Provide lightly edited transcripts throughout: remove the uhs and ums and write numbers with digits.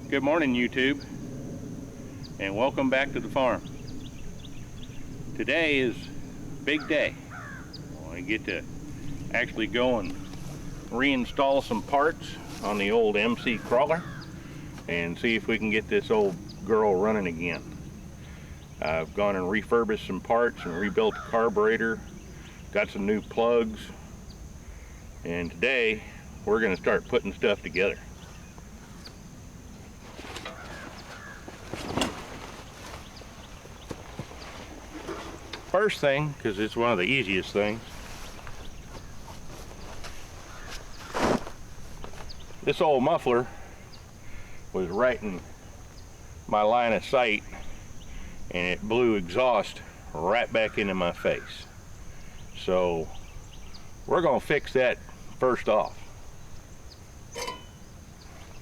Good morning, YouTube, and welcome back to the farm. Today is a big day. I get to actually go and reinstall some parts on the old MC crawler and see if we can get this old girl running again. I've gone and refurbished some parts and rebuilt the carburetor, got some new plugs, and today we're going to start putting stuff together. First thing, because it's one of the easiest things, this old muffler was right in my line of sight and it blew exhaust right back into my face. So we're going to fix that first off.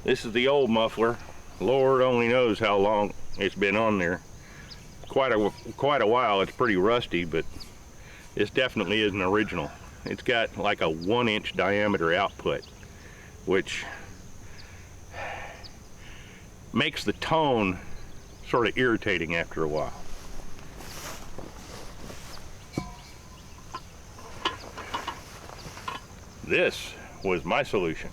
This is the old muffler. Lord only knows how long it's been on there. Quite a while. It's pretty rusty, but this definitely isn't original. It's got like a 1-inch diameter output, which makes the tone sort of irritating after a while. This was my solution.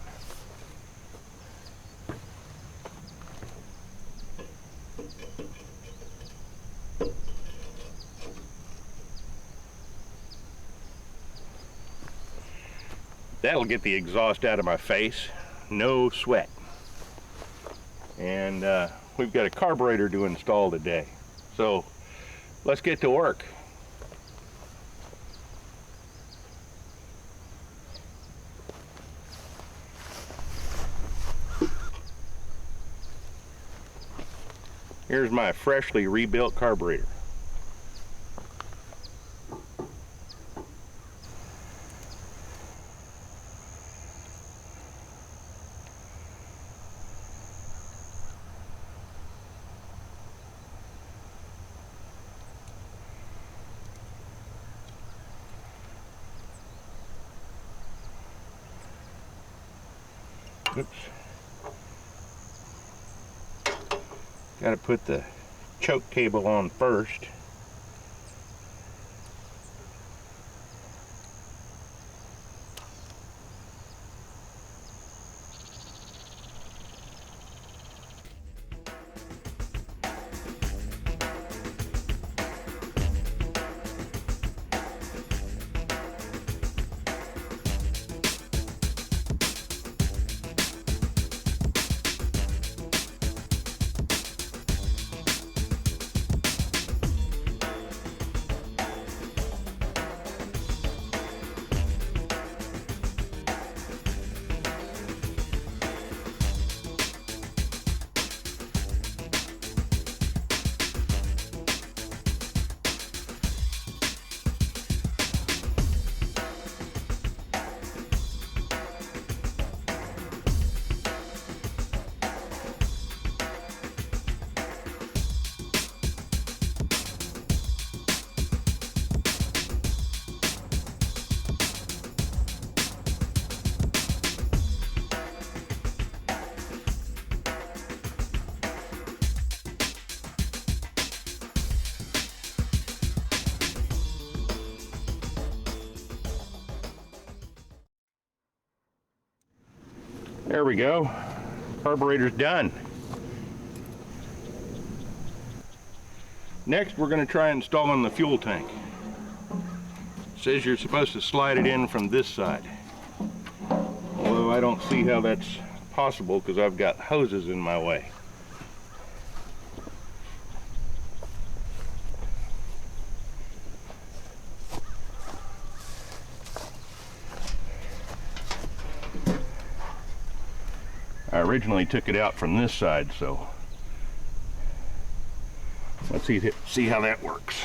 That'll get the exhaust out of my face, no sweat. And we've got a carburetor to install today. So let's get to work. Here's my freshly rebuilt carburetor. Oops. Got to put the choke cable on first. There we go. Carburetor's done. Next, we're going to try installing the fuel tank. It says you're supposed to slide it in from this side. Although I don't see how that's possible because I've got hoses in my way. I originally took it out from this side, so let's see how that works.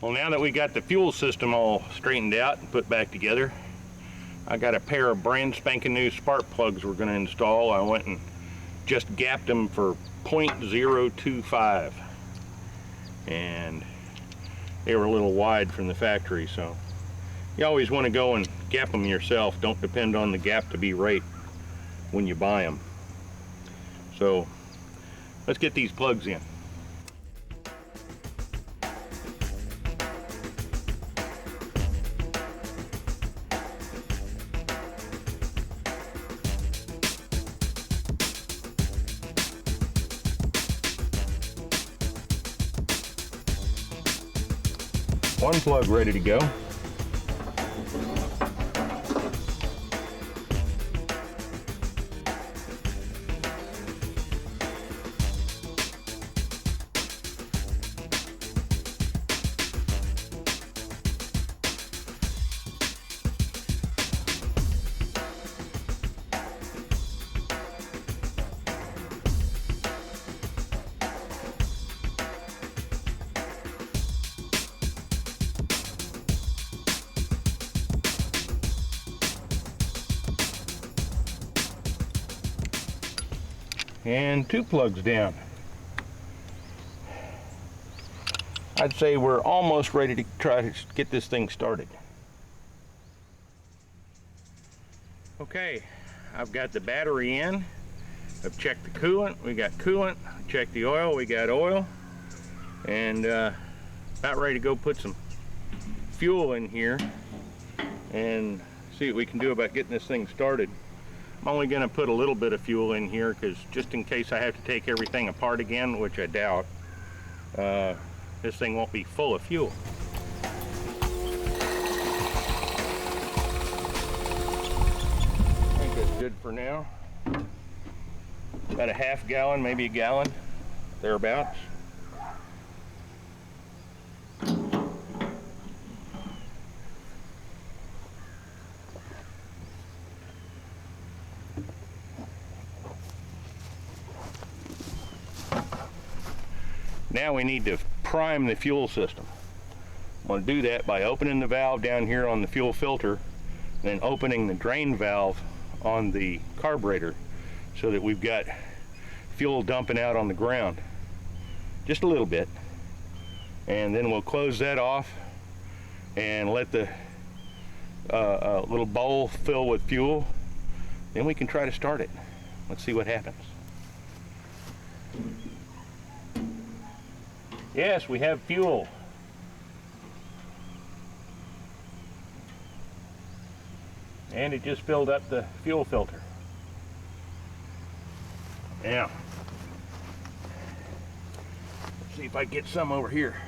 Well, now that we got the fuel system all straightened out and put back together, I got a pair of brand spanking new spark plugs we're going to install. I went and just gapped them for 0.025, and they were a little wide from the factory, so you always want to go and gap them yourself. Don't depend on the gap to be right when you buy them. So let's get these plugs in. One plug ready to go. And 2 plugs down. I'd say we're almost ready to try to get this thing started. Okay, I've got the battery in. I've checked the coolant. We got coolant. Checked the oil. We got oil. And about ready to go put some fuel in here and see what we can do about getting this thing started. I'm only going to put a little bit of fuel in here because just in case I have to take everything apart again, which I doubt, this thing won't be full of fuel. I think that's good for now. About a half gallon, maybe a gallon, thereabouts. Now we need to prime the fuel system. I'm going to do that by opening the valve down here on the fuel filter, then opening the drain valve on the carburetor so that we've got fuel dumping out on the ground. Just a little bit. And then we'll close that off and let the little bowl fill with fuel. Then we can try to start it. Let's see what happens. Yes, we have fuel. And it just filled up the fuel filter. Now, let's see if I get some over here.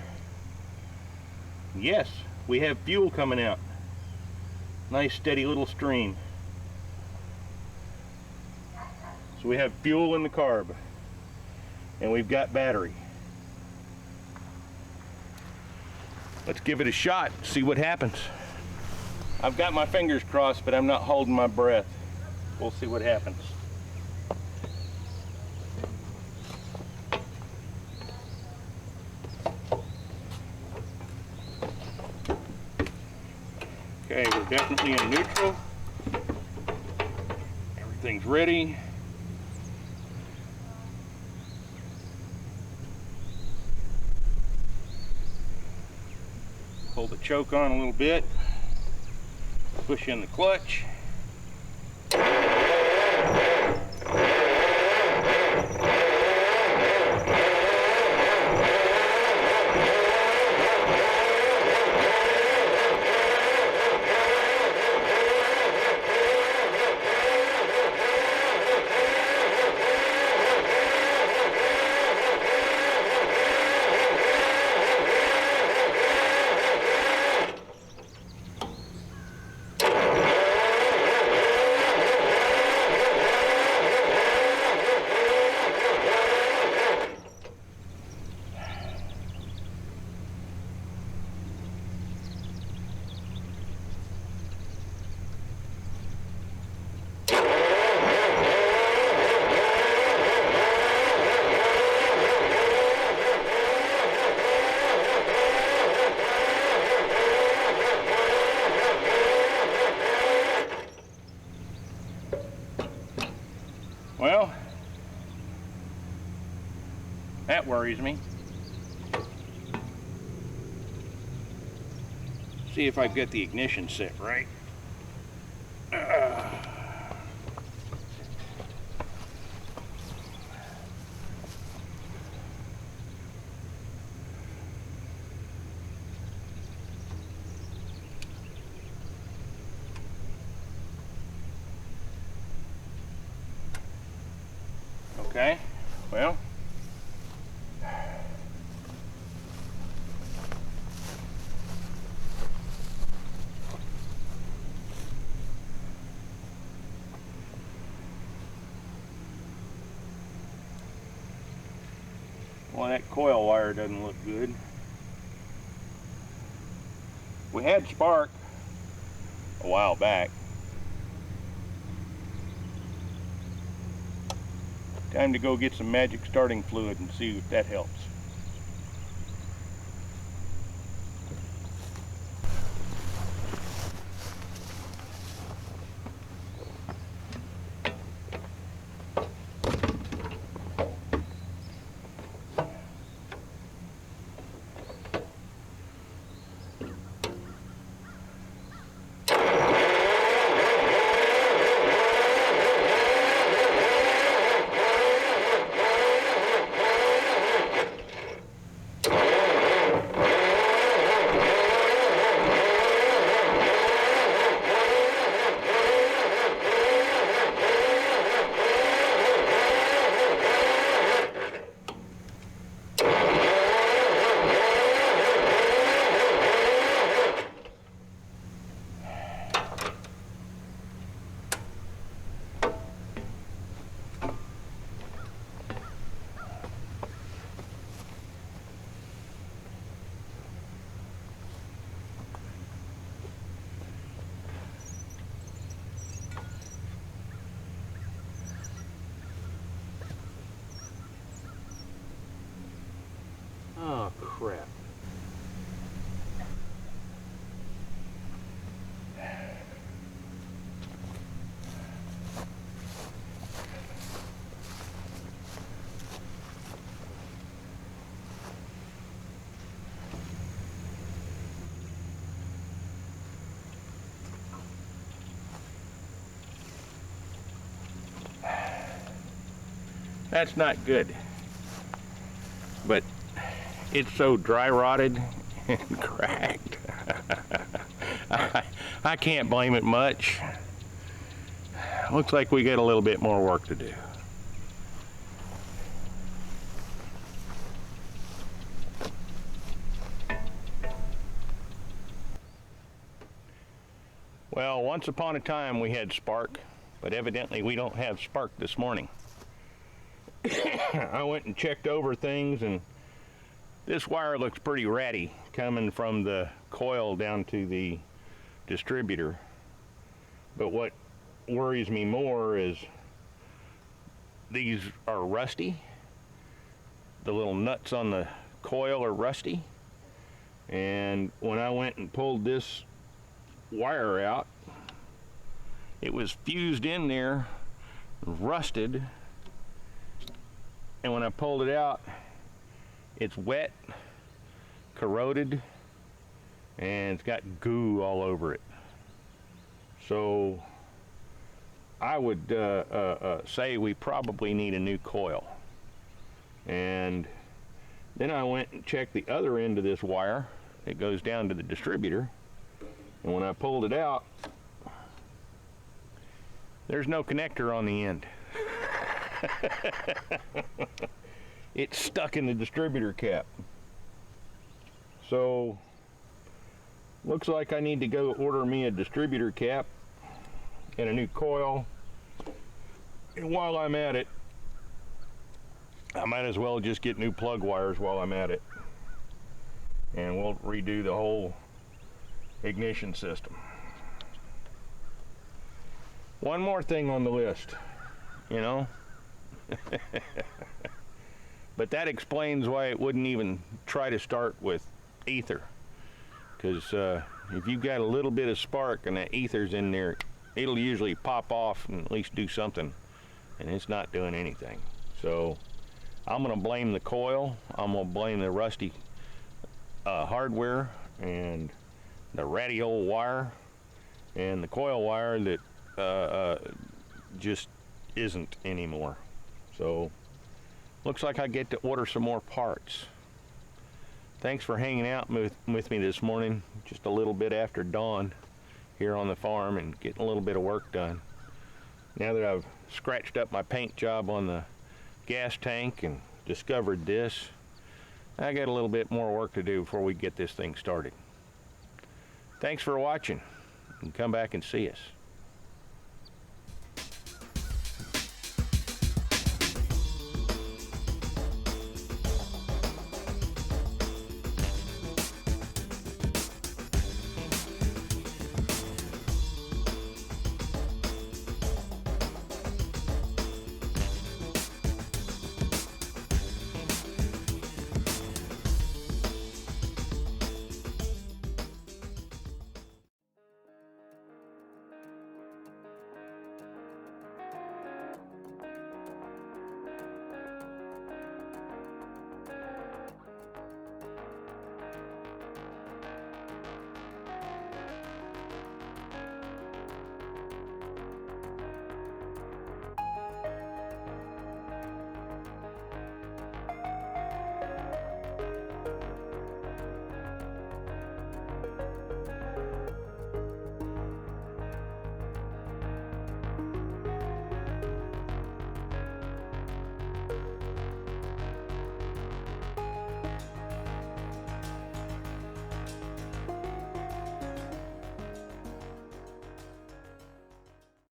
Yes, we have fuel coming out. Nice steady little stream. So we have fuel in the carb. And we've got battery. Let's give it a shot, see what happens. I've got my fingers crossed, but I'm not holding my breath. We'll see what happens. Okay, we're definitely in neutral. Everything's ready. Pull the choke on a little bit, push in the clutch. Well, that worries me. See if I've got the ignition set right. Okay, well, that coil wire doesn't look good. We had spark a while back. Time to go get some magic starting fluid and see if that helps. Oh, crap. That's not good. But it's so dry rotted and cracked. I can't blame it much. Looks like we got a little bit more work to do. Well, once upon a time we had spark, but evidently we don't have spark this morning. I went and checked over things, and this wire looks pretty ratty coming from the coil down to the distributor. But what worries me more is these are rusty. The little nuts on the coil are rusty. And when I went and pulled this wire out, it was fused in there, rusted. And when I pulled it out, it's wet, corroded, and it's got goo all over it. So I would say we probably need a new coil. And then I went and checked the other end of this wire. It goes down to the distributor. And when I pulled it out, there's no connector on the end. It's stuck in the distributor cap. So looks like I need to go order me a distributor cap and a new coil. And while I'm at it, I might as well just get new plug wires while I'm at it. And we'll redo the whole ignition system. One more thing on the list, you know. But that explains why it wouldn't even try to start with ether. Because if you've got a little bit of spark and that ether's in there, it'll usually pop off and at least do something and it's not doing anything. So I'm gonna blame the coil, I'm gonna blame the rusty hardware and the ratty old wire and the coil wire that just isn't anymore. So looks like I get to order some more parts. Thanks for hanging out with me this morning, just a little bit after dawn here on the farm and getting a little bit of work done. Now that I've scratched up my paint job on the gas tank and discovered this, I got a little bit more work to do before we get this thing started. Thanks for watching, and come back and see us.